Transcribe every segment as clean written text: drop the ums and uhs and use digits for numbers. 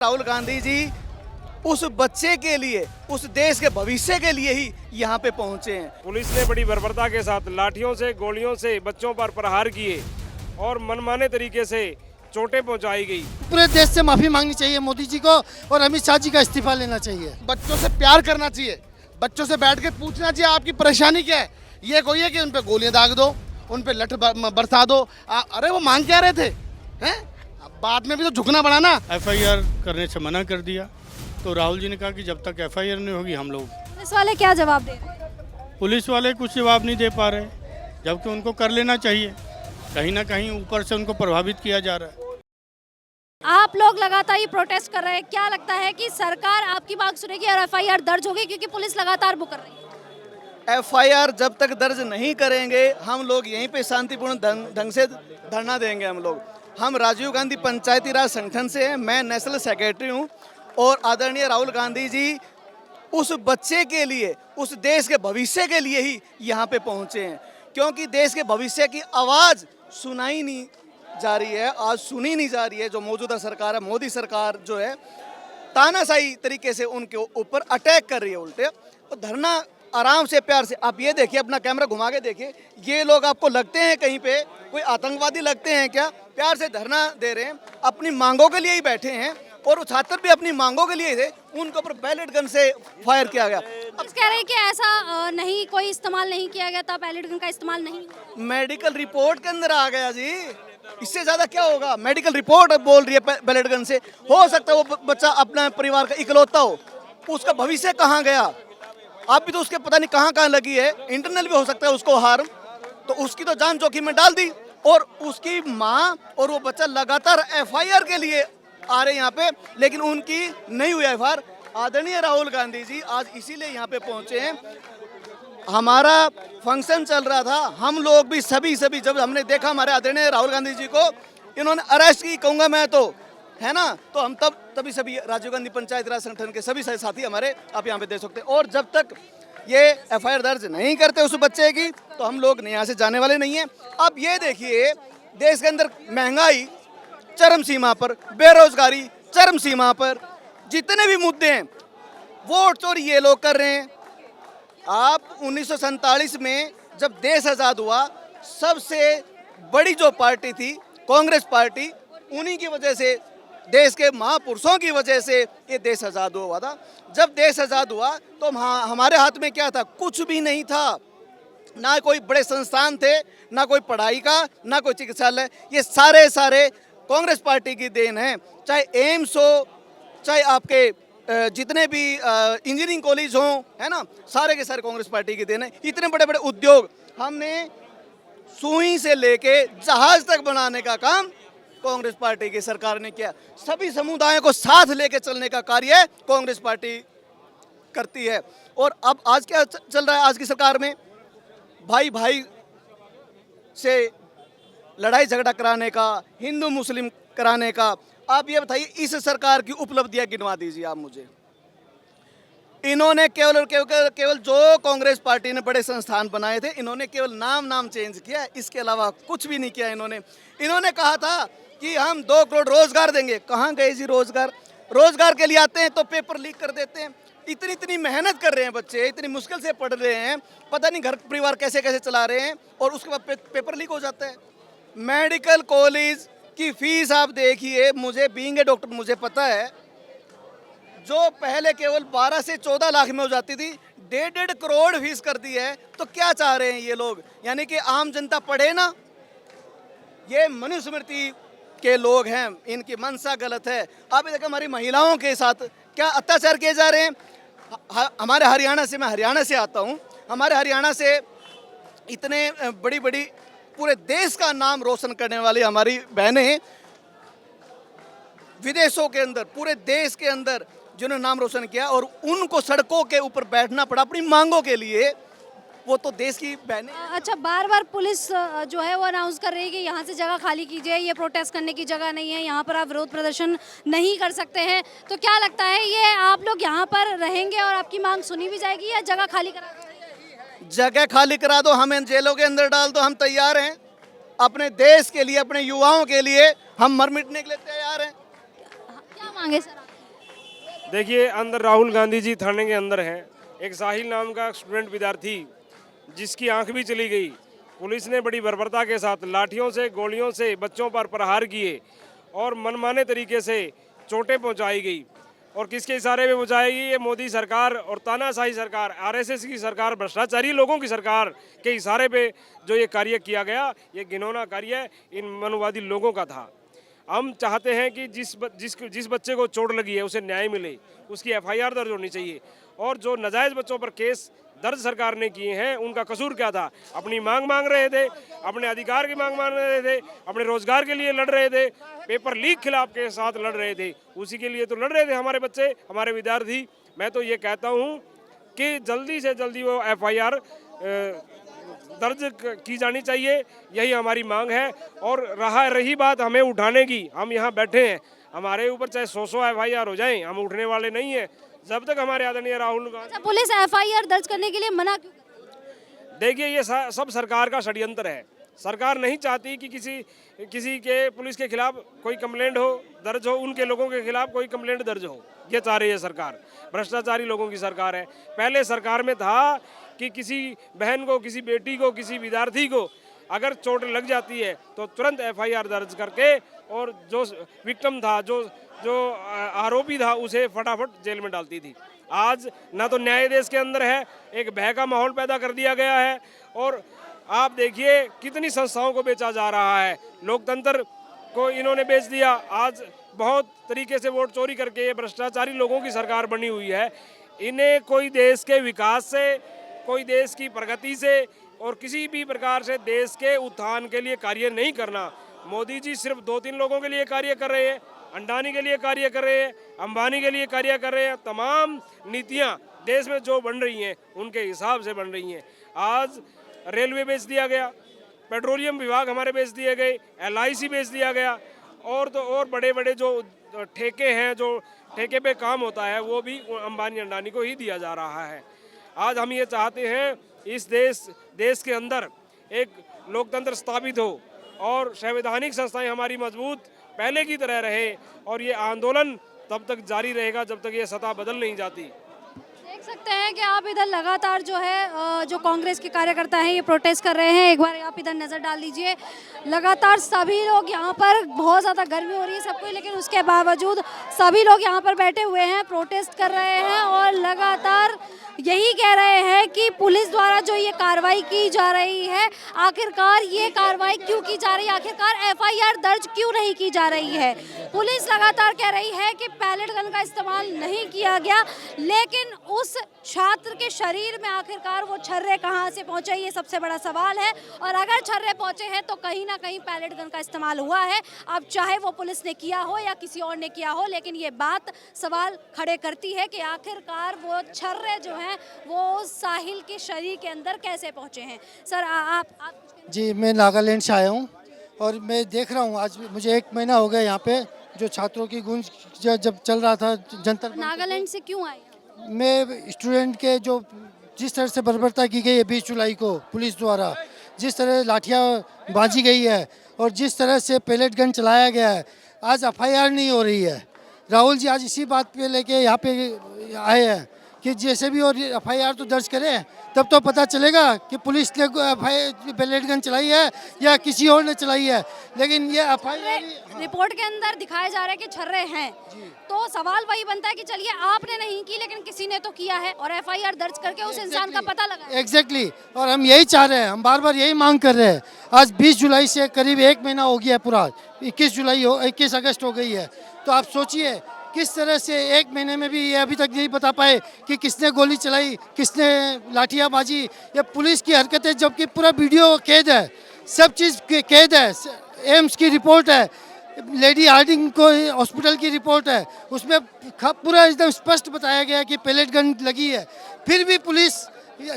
राहुल गांधी जी उस बच्चे के लिए, उस देश के भविष्य के लिए ही यहाँ पे पहुंचे हैं। पुलिस ने बड़ी बर्बरता के साथ लाठियों से, गोलियों से बच्चों पर प्रहार किए और मनमाने तरीके से चोटें पहुंचाई गई। पूरे देश से माफी मांगनी चाहिए मोदी जी को और अमित शाह जी का इस्तीफा लेना चाहिए। बच्चों से प्यार करना चाहिए, बच्चों से बैठ के पूछना चाहिए आपकी परेशानी क्या है। ये कोई है कि उन पे गोलियां दाग दो, उन पे लठ बरसा दो। अरे वो मांग क्या रहे थे हैं? बाद में भी तो झुकना पड़ा ना। एफआईआर करने से मना कर दिया तो राहुल जी ने कहा कि जब तक एफआईआर नहीं होगी हम लोग। पुलिस वाले क्या जवाब दे रहे हैं? पुलिस वाले कुछ जवाब नहीं दे पा रहे, जबकि उनको कर लेना चाहिए। कहीं ना कहीं ऊपर से उनको प्रभावित किया जा रहा है। आप लोग लगातार ये प्रोटेस्ट कर रहे हैं, क्या लगता है कि सरकार आपकी मांग सुनेगी और एफआईआर दर्ज होगी? क्योंकि पुलिस लगातार वो कर रही है। एफआईआर जब तक दर्ज नहीं करेंगे हम लोग यहीं पे शांतिपूर्ण ढंग से धरना देंगे। हम राजीव गांधी पंचायती राज संगठन से हैं, मैं नेशनल सेक्रेटरी हूं और आदरणीय राहुल गांधी जी उस बच्चे के लिए, उस देश के भविष्य के लिए ही यहाँ पे पहुँचे हैं। क्योंकि देश के भविष्य की आवाज़ सुनाई नहीं जा रही है, आज सुनी नहीं जा रही है। जो मौजूदा सरकार है, मोदी सरकार जो है, तानाशाही तरीके से उनके ऊपर अटैक कर रही है उल्टे। और धरना आराम से, प्यार से, आप ये देखिए, अपना कैमरा घुमा के देखिए, ये लोग आपको लगते हैं कहीं पे कोई आतंकवादी लगते हैं क्या? प्यार से धरना दे रहे हैं, अपनी मांगों के लिए ही बैठे हैं। और वो छात्र भी अपनी मांगों के लिए थे, उनके ऊपर बैलेट गन से फायर किया गया। अब कह रहे हैं कि ऐसा नहीं, कोई इस्तेमाल नहीं किया गया था, बैलेट गन का इस्तेमाल नहीं। मेडिकल रिपोर्ट के अंदर आ गया जी, इससे ज्यादा क्या होगा? मेडिकल रिपोर्ट बोल रही है बैलेट गन से। हो सकता है वो बच्चा अपना परिवार का इकलौता हो, उसका भविष्य कहाँ गया? आप भी तो उसके पता नहीं कहाँ कहाँ लगी है, इंटरनल भी हो सकता है उसको हार्म, तो उसकी तो जान जोखिम में डाल दी। और उसकी माँ और वो बच्चा लगातार एफआईआर के लिए आ रहे हैं यहाँ पे, लेकिन उनकी नहीं हुई एफआईआर। आदरणीय राहुल गांधी जी आज इसीलिए यहाँ पे पहुँचे हैं। हमारा फंक्शन चल रहा था, हम लोग भी सभी जब हमने देखा हमारे आदरणीय राहुल गांधी जी को इन्होंने अरेस्ट की, कहूँगा मैं तो, है ना, तो हम तभी सभी राजीव गांधी पंचायत राज संगठन के सभी साथी हमारे आप यहाँ पे देख सकते हैं। और जब तक ये एफआईआर दर्ज नहीं करते उस बच्चे की, तो हम लोग यहाँ से जाने वाले नहीं हैं। अब ये देखिए, देश के अंदर महंगाई चरम सीमा पर, बेरोजगारी चरम सीमा पर, जितने भी मुद्दे हैं, वोट चोरी ये लोग कर रहे हैं। आप 1947 में जब देश आज़ाद हुआ, सबसे बड़ी जो पार्टी थी कांग्रेस पार्टी, उन्हीं की वजह से, देश के महापुरुषों की वजह से ये देश आज़ाद हुआ था। जब देश आज़ाद हुआ तो हमारे हाथ में क्या था? कुछ भी नहीं था। ना कोई बड़े संस्थान थे, ना कोई पढ़ाई का, ना कोई चिकित्सालय। ये सारे कांग्रेस पार्टी की देन है। चाहे एम्स हो, चाहे आपके जितने भी इंजीनियरिंग कॉलेज हों, है ना, सारे के सारे कांग्रेस पार्टी की देन है। इतने बड़े बड़े उद्योग हमने सुई से लेके जहाज तक बनाने का काम कांग्रेस पार्टी की सरकार ने किया। सभी समुदायों को साथ लेके चलने का कार्य कांग्रेस पार्टी करती है। और अब आज क्या चल रहा है? आज की सरकार में भाई भाई से लड़ाई झगड़ा कराने का, हिंदू मुस्लिम कराने का। आप ये बताइए, इस सरकार की उपलब्धियां गिनवा दीजिए आप मुझे। इन्होंने केवल जो कांग्रेस पार्टी ने बड़े संस्थान बनाए थे, इन्होंने केवल नाम चेंज किया, इसके अलावा कुछ भी नहीं किया इन्होंने कहा था कि हम 2 करोड़ रोजगार देंगे। कहाँ गए जी रोजगार? रोजगार के लिए आते हैं तो पेपर लीक कर देते हैं। इतनी मेहनत कर रहे हैं बच्चे, इतनी मुश्किल से पढ़ रहे हैं, पता नहीं घर परिवार कैसे चला रहे हैं, और उसके बाद पेपर लीक हो जाता है। मेडिकल कॉलेज की फीस आप देखिए, मुझे बीइंग ए डॉक्टर मुझे पता है, जो पहले केवल 12 से 14 लाख में हो जाती थी, 1.5 करोड़ फीस कर दी है। तो क्या चाह रहे हैं ये लोग? यानी कि आम जनता पढ़े ना। ये मनुस्मृति के लोग हैं, इनकी मंशा गलत है। आप देखिए, हमारी महिलाओं के साथ क्या अत्याचार किए जा रहे हैं। हमारे हरियाणा से, मैं हरियाणा से आता हूँ, हमारे हरियाणा से इतने बड़ी पूरे देश का नाम रोशन करने वाली हमारी बहनें विदेशों के अंदर, पूरे देश के अंदर जिन्होंने नाम रोशन किया, और उनको सड़कों के ऊपर बैठना पड़ा अपनी मांगों के लिए। वो तो देश की बहनें। अच्छा, बार पुलिस जो है वो अनाउंस कर रही है कि यहाँ से जगह खाली कीजिए, ये प्रोटेस्ट करने की जगह नहीं है, यहाँ पर आप विरोध प्रदर्शन नहीं कर सकते हैं। तो क्या लगता है, ये आप लोग यहाँ पर रहेंगे और आपकी मांग सुनी भी जाएगी, या जगह खाली करा दो? जगह खाली करा दो, हमें जेलों के अंदर डाल दो, हम तैयार हैं। अपने देश के लिए, अपने युवाओं के लिए हम मर मिटने के लिए तैयार हैं। क्या मांगे सर? देखिए, अंदर राहुल गांधी जी थाने के अंदर हैं। एक साहिल नाम का स्टूडेंट विद्यार्थी जिसकी आंख भी चली गई, पुलिस ने बड़ी बर्बरता के साथ लाठियों से, गोलियों से बच्चों पर प्रहार किए और मनमाने तरीके से चोटें पहुंचाई गई। और किसके इशारे पे पहुंचाएगी? ये मोदी सरकार और तानाशाही सरकार, आरएसएस की सरकार, भ्रष्टाचारी लोगों की सरकार के इशारे पे जो ये कार्य किया गया, ये घिनौना कार्य इन मनोवादी लोगों का था। हम चाहते हैं कि जिस बच्चे को चोट लगी है उसे न्याय मिले, उसकी एफआईआर दर्ज होनी चाहिए। और जो नाजायज़ बच्चों पर केस दर्ज सरकार ने किए हैं, उनका कसूर क्या था? अपनी मांग रहे थे, अपने अधिकार की मांग रहे थे, अपने रोजगार के लिए लड़ रहे थे, पेपर लीक खिलाफ के साथ लड़ रहे थे, उसी के लिए तो लड़ रहे थे हमारे बच्चे, हमारे विद्यार्थी। मैं तो ये कहता हूँ कि जल्दी से जल्दी वो एफआईआर दर्ज की जानी चाहिए, यही हमारी मांग है। और रही बात हमें उठाने की, हम यहाँ बैठे हैं, हमारे ऊपर चाहे 100 एफआईआर हो जाएं, हम उठने वाले नहीं हैं जब तक हमारे आदरणीय राहुल गांधी। पुलिस एफआईआर दर्ज करने के लिए मना क्यों करती है? देखिए, ये सब सरकार का षड्यंत्र है। सरकार नहीं चाहती कि किसी के पुलिस के खिलाफ कोई कंप्लेंट हो, दर्ज हो, उनके लोगों के खिलाफ कोई कंप्लेंट दर्ज हो, ये चाह रही है सरकार। भ्रष्टाचारी लोगों की सरकार है। पहले सरकार में था कि किसी बहन को, किसी बेटी को, किसी विद्यार्थी को अगर चोट लग जाती है तो तुरंत एफआईआर दर्ज करके और जो विक्टिम था, जो आरोपी था, उसे फटाफट जेल में डालती थी। आज ना तो न्याय देश के अंदर है, एक भय का माहौल पैदा कर दिया गया है। और आप देखिए कितनी संस्थाओं को बेचा जा रहा है, लोकतंत्र को इन्होंने बेच दिया। आज बहुत तरीके से वोट चोरी करके ये भ्रष्टाचारी लोगों की सरकार बनी हुई है। इन्हें कोई देश के विकास से, कोई देश की प्रगति से और किसी भी प्रकार से देश के उत्थान के लिए कार्य नहीं करना। मोदी जी सिर्फ 2-3 लोगों के लिए कार्य कर रहे हैं, अंडानी के लिए कार्य कर रहे हैं, अंबानी के लिए कार्य कर रहे हैं। तमाम नीतियां देश में जो बन रही हैं उनके हिसाब से बन रही हैं। आज रेलवे बेच दिया गया, पेट्रोलियम विभाग हमारे बेच दिए गए, LIC बेच दिया गया, और तो और बड़े बड़े जो ठेके हैं, जो ठेके पे काम होता है, वो भी अंबानी अंडानी को ही दिया जा रहा है। आज हम ये चाहते हैं इस देश के अंदर एक लोकतंत्र स्थापित हो और संवैधानिक संस्थाएं हमारी मजबूत पहले की तरह रहे, और ये आंदोलन तब तक जारी रहेगा जब तक ये सत्ता बदल नहीं जाती। देख सकते हैं कि आप इधर लगातार जो है जो कांग्रेस के कार्यकर्ता हैं ये प्रोटेस्ट कर रहे हैं। एक बार आप इधर नज़र डाल लीजिए, लगातार सभी लोग यहाँ पर, बहुत ज़्यादा गर्मी हो रही है सबको, लेकिन उसके बावजूद सभी लोग यहाँ पर बैठे हुए हैं, प्रोटेस्ट कर रहे हैं और लगातार यही कह रहे हैं कि पुलिस द्वारा जो ये कार्रवाई की जा रही है, आखिरकार ये कार्रवाई क्यों की जा रही है, आखिरकार एफआईआर दर्ज क्यों नहीं की जा रही है। पुलिस लगातार कह रही है कि पैलेट गन का इस्तेमाल नहीं किया गया, लेकिन उस छात्र के शरीर में आखिरकार वो छर्रे कहाँ से पहुँचे, ये सबसे बड़ा सवाल है। और अगर छर्रे पहुँचे हैं तो कहीं ना कहीं पैलेट गन का इस्तेमाल हुआ है। अब चाहे वो पुलिस ने किया हो या किसी और ने किया हो, लेकिन ये बात सवाल खड़े करती है कि आखिरकार वो छर्रे जो हैं वो साहिल के शरीर के अंदर कैसे पहुँचे हैं। सर आप जी, मैं नागालैंड से आया हूँ और मैं देख रहा हूँ, आज मुझे 1 महीना हो गया यहाँ पे जो छात्रों की गूंज जब चल रहा था जंतर। नागालैंड से क्यों आए? मैं स्टूडेंट के जो जिस तरह से बर्बरता की गई है 20 जुलाई को पुलिस द्वारा, जिस तरह लाठियाँ बाजी गई है और जिस तरह से पैलेट गन चलाया गया है, आज एफआईआर नहीं हो रही है। राहुल जी आज इसी बात पे लेके यहाँ पे आए हैं कि जैसे भी और एफआईआर तो दर्ज करें, तब तो पता चलेगा कि पुलिस ने पैलेट गन चलाई है या किसी और ने चलाई है। लेकिन ये एफआईआर रिपोर्ट के अंदर दिखाया जा रहा है कि छर्रे हैं, तो सवाल वही बनता है कि चलिए आपने नहीं की लेकिन किसी ने तो किया है और एफआईआर दर्ज करके उस इंसान का पता लगा। एग्जैक्टली, और हम यही चाह रहे हैं, हम बार बार यही मांग कर रहे हैं। आज 20 जुलाई से करीब 1 महीना हो गया है, पूरा 21 अगस्त हो गई है। तो आप सोचिए किस तरह से 1 महीने में भी ये अभी तक नहीं बता पाए कि किसने गोली चलाई, किसने लाठियाँ बाजी, या पुलिस की हरकतें, जबकि पूरा वीडियो कैद है, सब चीज़ कैद है। एम्स की रिपोर्ट है, लेडी हार्डिंग को हॉस्पिटल की रिपोर्ट है, उसमें पूरा एकदम स्पष्ट बताया गया कि पैलेट गन लगी है। फिर भी पुलिस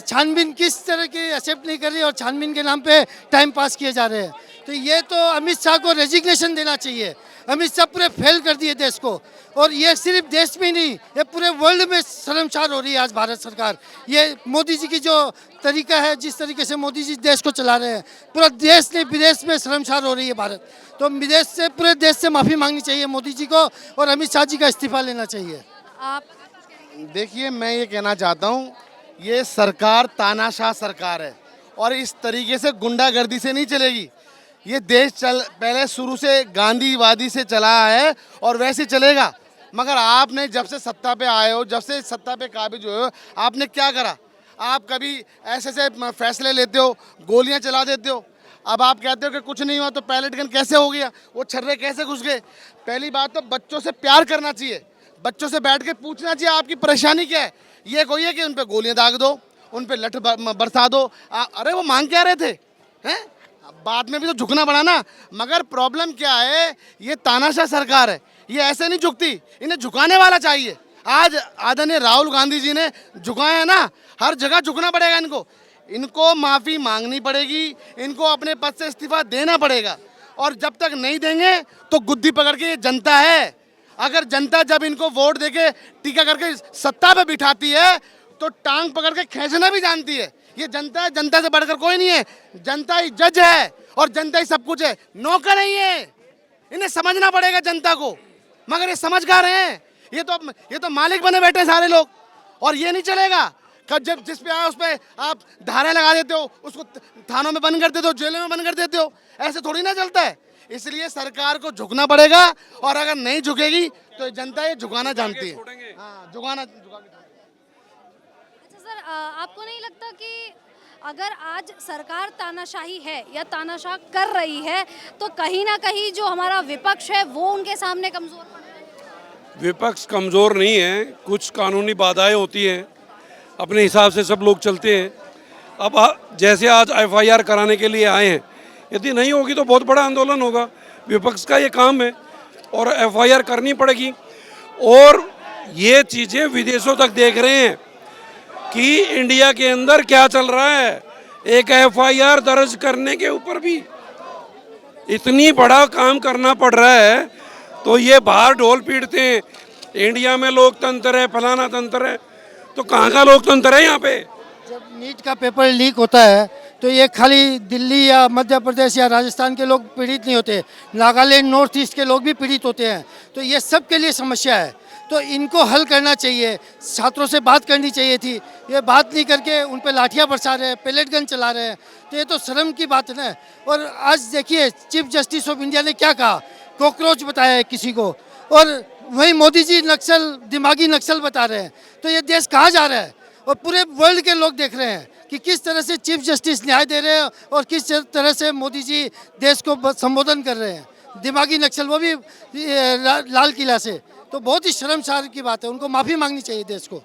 छानबीन किस तरह की एक्सेप्ट नहीं कर रही और छानबीन के नाम पे टाइम पास किए जा रहे हैं। तो ये तो अमित शाह को रेजिग्नेशन देना चाहिए। अमित शाह पूरे फेल कर दिए देश को, और ये सिर्फ देश में नहीं, ये पूरे वर्ल्ड में शर्मसार हो रही है आज भारत सरकार। ये मोदी जी की जो तरीका है, जिस तरीके से मोदी जी देश को चला रहे हैं, पूरा देश ने विदेश में शर्मसार हो रही है भारत। तो विदेश से, पूरे देश से माफ़ी मांगनी चाहिए मोदी जी को और अमित शाह जी का इस्तीफा लेना चाहिए। आप देखिए, मैं ये कहना चाहता हूँ, ये सरकार तानाशाह सरकार है और इस तरीके से गुंडागर्दी से नहीं चलेगी। ये देश पहले शुरू से गांधीवादी से चला है और वैसे चलेगा। मगर आपने जब से सत्ता पे आए हो, जब से सत्ता पे काबिज हुए हो, आपने क्या करा? आप कभी ऐसे फैसले लेते हो, गोलियां चला देते हो। अब आप कहते हो कि कुछ नहीं हुआ, तो पैलेट गन कैसे हो गया? वो छर्रे कैसे घुस गए? पहली बात तो बच्चों से प्यार करना चाहिए, बच्चों से बैठ के पूछना चाहिए आपकी परेशानी क्या है। ये कोई है कि उन पे गोलियां दाग दो, उन पे लठ बरसा दो। अरे वो मांग क्या रहे थे? हैं? बाद में भी तो झुकना पड़ा ना। मगर प्रॉब्लम क्या है, ये तानाशाह सरकार है, ये ऐसे नहीं झुकती, इन्हें झुकाने वाला चाहिए। आज आदरणीय राहुल गांधी जी ने झुकाया है ना, हर जगह झुकना पड़ेगा इनको। इनको माफ़ी मांगनी पड़ेगी, इनको अपने पद से इस्तीफा देना पड़ेगा। और जब तक नहीं देंगे तो गुद्दी पकड़ के ये जनता है। अगर जनता जब इनको वोट देके टीका करके सत्ता पे बिठाती है तो टांग पकड़ के खींचना भी जानती है। ये जनता है, जनता से बढ़कर कोई नहीं है। जनता ही जज है और जनता ही सब कुछ है, नौकर नहीं है। इन्हें समझना पड़ेगा जनता को, मगर ये समझ गा रहे हैं। ये तो मालिक बने बैठे हैं सारे लोग, और ये नहीं चलेगा। जब जिस पे आए उस पे आप धाराएं लगा देते हो, उसको थानों में बंद कर देते हो, जेलों में बंद कर देते हो। ऐसे थोड़ी ना चलता है। इसलिए सरकार को झुकना पड़ेगा, और अगर नहीं झुकेगी तो जनता ये झुकाना जानती है। हाँ, झुकाना। अच्छा सर, आपको नहीं लगता कि अगर आज सरकार तानाशाही है या तानाशाह कर रही है तो कहीं ना कहीं जो हमारा विपक्ष है वो उनके सामने कमजोर पड़ रहा है? विपक्ष कमज़ोर नहीं है, कुछ कानूनी बाधाएं होती हैं, अपने हिसाब से सब लोग चलते हैं। अब जैसे आज एफआईआर कराने के लिए आए हैं, यदि नहीं होगी तो बहुत बड़ा आंदोलन होगा। विपक्ष का ये काम है और एफआईआर करनी पड़ेगी। और ये चीज़ें विदेशों तक देख रहे हैं कि इंडिया के अंदर क्या चल रहा है। एक एफआईआर दर्ज करने के ऊपर भी इतनी बड़ा काम करना पड़ रहा है, तो ये बाहर ढोल पीटते हैं इंडिया में लोकतंत्र है, फलाना तंत्र है। तो कहाँ का लोकतंत्र है यहाँ पे? जब नीट का पेपर लीक होता है तो ये खाली दिल्ली या मध्य प्रदेश या राजस्थान के लोग पीड़ित नहीं होते, नागालैंड, नॉर्थ ईस्ट के लोग भी पीड़ित होते हैं। तो ये सब के लिए समस्या है, तो इनको हल करना चाहिए। छात्रों से बात करनी चाहिए थी, ये बात नहीं करके उन पे लाठियाँ बरसा रहे हैं, पेलेट गन चला रहे हैं। तो ये तो शर्म की बात है ना। और आज देखिए चीफ जस्टिस ऑफ इंडिया ने क्या कहा, कॉकरोच बताया है किसी को, और वही मोदी जी नक्सल, दिमागी नक्सल बता रहे हैं। तो ये देश कहाँ जा रहा है? और पूरे वर्ल्ड के लोग देख रहे हैं कि किस तरह से चीफ जस्टिस न्याय दे रहे हैं और किस तरह से मोदी जी देश को संबोधन कर रहे हैं। दिमागी नक्सल, वो भी लाल किला से। तो बहुत ही शर्मसार की बात है, उनको माफ़ी मांगनी चाहिए देश को।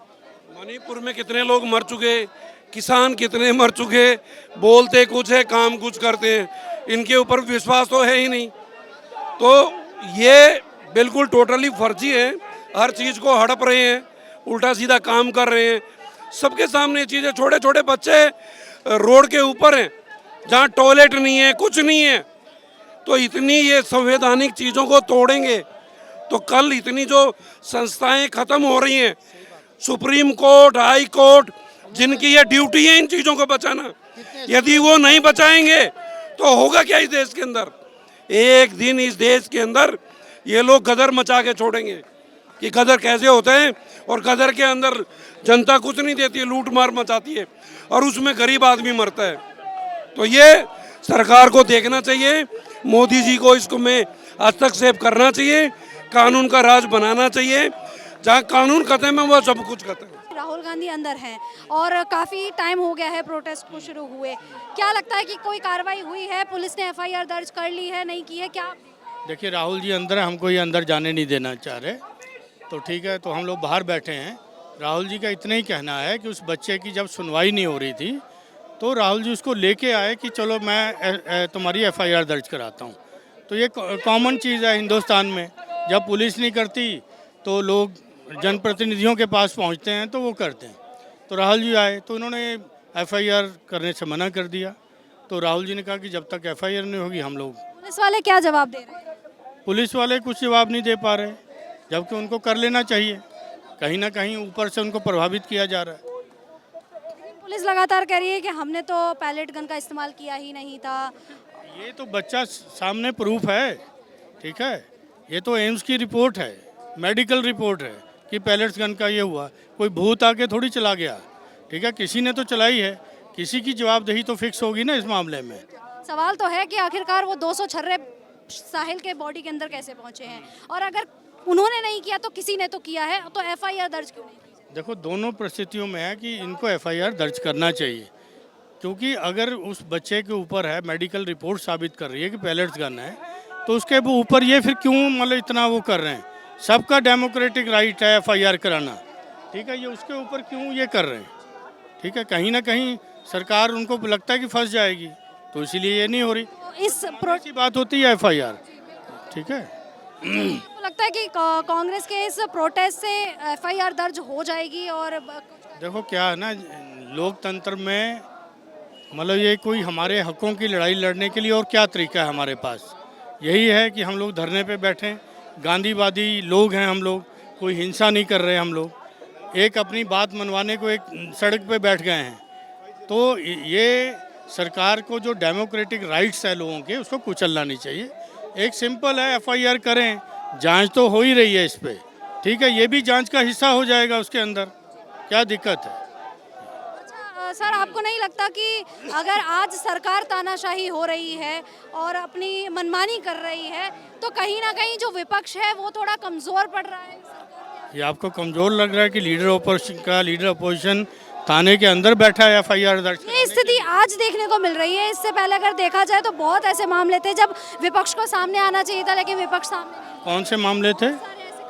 मणिपुर में कितने लोग मर चुके, किसान कितने मर चुके, बोलते कुछ है काम कुछ करते हैं। इनके ऊपर विश्वास तो है ही नहीं। तो ये बिल्कुल टोटली फर्जी है, हर चीज़ को हड़प रहे हैं, उल्टा सीधा काम कर रहे हैं। सबके सामने चीज़ें, छोटे छोटे बच्चे रोड के ऊपर हैं जहाँ टॉयलेट नहीं है, कुछ नहीं है। तो इतनी ये संवैधानिक चीज़ों को तोड़ेंगे तो कल इतनी जो संस्थाएं खत्म हो रही हैं, सुप्रीम कोर्ट, हाई कोर्ट, जिनकी ये ड्यूटी है इन चीज़ों को बचाना, यदि वो नहीं बचाएंगे तो होगा क्या इस देश के अंदर? एक दिन इस देश के अंदर ये लोग गदर मचा के छोड़ेंगे कि गदर कैसे होते हैं। और गदर के अंदर जनता कुछ नहीं देती है, लूट मार मचाती है और उसमें गरीब आदमी मरता है। तो ये सरकार को देखना चाहिए, मोदी जी को इसको में हस्तक्षेप करना चाहिए, कानून का राज बनाना चाहिए। जहाँ कानून खत्म है वह सब कुछ खत्म है। राहुल गांधी अंदर हैं और काफ़ी टाइम हो गया है प्रोटेस्ट को शुरू हुए। क्या लगता है कि कोई कार्रवाई हुई है? पुलिस ने एफआईआर दर्ज कर ली है, नहीं की है क्या? देखिए, राहुल जी अंदर है, हमको ये अंदर जाने नहीं देना चाह रहे। तो ठीक है, तो हम लोग बाहर बैठे हैं। राहुल जी का इतना ही कहना है कि उस बच्चे की जब सुनवाई नहीं हो रही थी तो राहुल जी उसको लेके आए कि चलो मैं तुम्हारी एफआईआर दर्ज कराता हूँ। तो ये कॉमन चीज़ है हिंदुस्तान में, जब पुलिस नहीं करती तो लोग जनप्रतिनिधियों के पास पहुँचते हैं तो वो करते हैं। तो राहुल जी आए तो उन्होंने एफआईआर करने से मना कर दिया। तो राहुल जी ने कहा कि जब तक एफआईआर नहीं होगी हम लोग। पुलिस वाले क्या जवाब दे रहे हैं? पुलिस वाले कुछ जवाब नहीं दे पा रहे, जबकि उनको कर लेना चाहिए। कहीं ना कहीं ऊपर से उनको प्रभावित किया जा रहा है। पुलिस लगातार कह रही है कि हमने तो पैलेट गन का इस्तेमाल किया ही नहीं था। ये तो बच्चा सामने प्रूफ है, ठीक है। ये तो एम्स की रिपोर्ट है, मेडिकल रिपोर्ट है, कि पैलेट्स गन का ये हुआ। कोई भूत आके थोड़ी चला गया, ठीक है, किसी ने तो चलाई है, किसी की जवाबदेही तो फिक्स होगी ना इस मामले में। सवाल तो है कि आखिरकार वो 200 छर्रे साहिल के बॉडी के अंदर कैसे पहुंचे हैं, और अगर उन्होंने नहीं किया तो किसी ने तो किया है, तो एफआईआर दर्ज क्यों नहीं की? देखो दोनों परिस्थितियों में है कि इनको एफआईआर दर्ज करना चाहिए, क्योंकि अगर उस बच्चे के ऊपर है, मेडिकल रिपोर्ट साबित कर रही है कि पैलेट्स गन है, तो उसके ऊपर ये फिर क्यों मतलब इतना वो कर रहे हैं। सबका डेमोक्रेटिक राइट है एफआईआर कराना, ठीक है, ये उसके ऊपर क्यों ये कर रहे हैं, ठीक है। कहीं ना कहीं सरकार उनको लगता है कि फंस जाएगी, तो इसीलिए ये नहीं हो रही। इस ऐसी बात होती है एफआईआर, ठीक है। आपको लगता है कि कांग्रेस के इस प्रोटेस्ट से एफआईआर दर्ज हो जाएगी? और देखो क्या है ना, लोकतंत्र में मतलब ये कोई हमारे हकों की लड़ाई लड़ने के लिए और क्या तरीका है हमारे पास, यही है कि हम लोग धरने पे बैठें, गांधीवादी लोग हैं हम लोग, कोई हिंसा नहीं कर रहे हम लोग, एक अपनी बात मनवाने को एक सड़क पे बैठ गए हैं। तो ये सरकार को जो डेमोक्रेटिक राइट्स है लोगों के, उसको कुचलना नहीं चाहिए। एक सिंपल है, एफआईआर करें, जांच तो हो ही रही है इस पे, ठीक है, ये भी जांच का हिस्सा हो जाएगा उसके अंदर, क्या दिक्कत है। सर आपको नहीं लगता कि अगर आज सरकार तानाशाही हो रही है और अपनी मनमानी कर रही है, तो कहीं ना कहीं जो विपक्ष है वो थोड़ा कमजोर पड़ रहा है? ये आपको कमजोर लग रहा है कि लीडर अपोजिशन थाने के अंदर बैठा है एफआईआर दर्ज? ये स्थिति आज देखने को मिल रही है। इससे पहले अगर देखा जाए तो बहुत ऐसे मामले थे जब विपक्ष को सामने आना चाहिए था, लेकिन विपक्ष सामने नहीं। कौन से मामले थे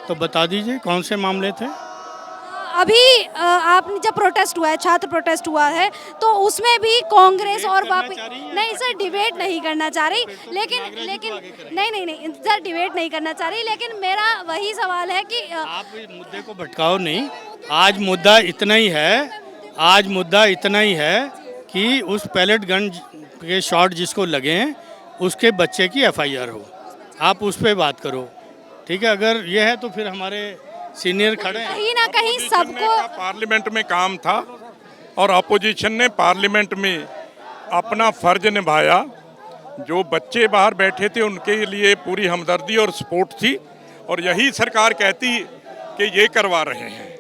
तो बता दीजिए, कौन से मामले थे? अभी आपने जब प्रोटेस्ट हुआ है, छात्र प्रोटेस्ट हुआ है, तो उसमें भी कांग्रेस और वापस नहीं सर, डिबेट नहीं करना चाह रही, लेकिन नहीं सर, डिबेट नहीं करना चाह रही, लेकिन मेरा वही सवाल है कि आप इस मुद्दे को भटकाओ नहीं। आज मुद्दा इतना ही है कि उस पैलेट गन के शॉट जिसको लगे हैं उसके बच्चे की एफआईआर हो, आप उस पर बात करो, ठीक है। अगर ये है तो फिर हमारे सीनियर खड़े हैं। कहीं ना कहीं सबको पार्लियामेंट में काम था और अपोजिशन ने पार्लियामेंट में अपना फर्ज निभाया। जो बच्चे बाहर बैठे थे उनके लिए पूरी हमदर्दी और सपोर्ट थी, और यही सरकार कहती कि ये करवा रहे हैं।